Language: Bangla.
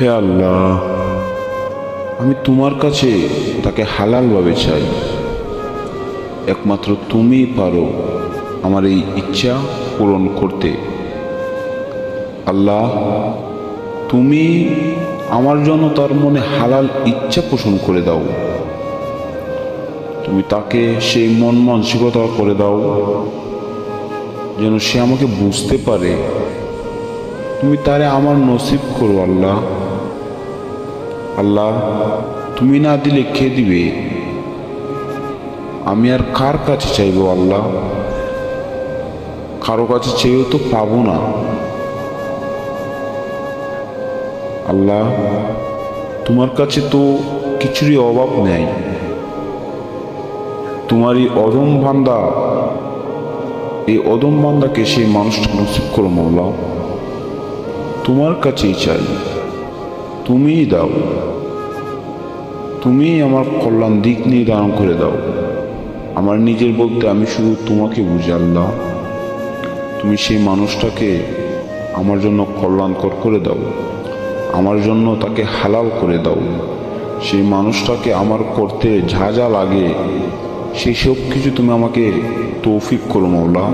হে আল্লাহ, আমি তোমার কাছে তাকে হালালভাবে চাই। একমাত্র তুমিই পারো আমার এই ইচ্ছা পূরণ করতে। আল্লাহ, তুমি আমার জন্য তার মনে হালাল ইচ্ছা পোষণ করে দাও। তুমি তাকে সেই মন মানসিকতা করে দাও যেন সে আমাকে বুঝতে পারে। তুমি তারে আমার নসিব করো আল্লাহ। আল্লাহ, তুমি না দিলে কে দিবে? আমি আর কার কাছে চাইবো আল্লাহ? কারো কাছে চেয়েও তো পাবো না। আল্লাহ, তোমার কাছে তো কিছুরই অভাব নেই। তোমারই অদম বান্দা, এই অদম বান্দাকে সেই মানুষটা নসিব করো মওলা। তোমার কাছেই চাই, তুমিই দাও। তুমিই আমার কল্যাণ দিক নির্ধারণ করে দাও। আমার নিজের বলতে আমি শুধু তোমাকে বুঝি আল্লাহ। তুমি সেই মানুষটাকে আমার জন্য কল্যাণকর করে দাও, আমার জন্য তাকে হালাল করে দাও। সেই মানুষটাকে আমার করতে যা যা লাগে সেই সব কিছু তুমি আমাকে তৌফিক করো মওলা।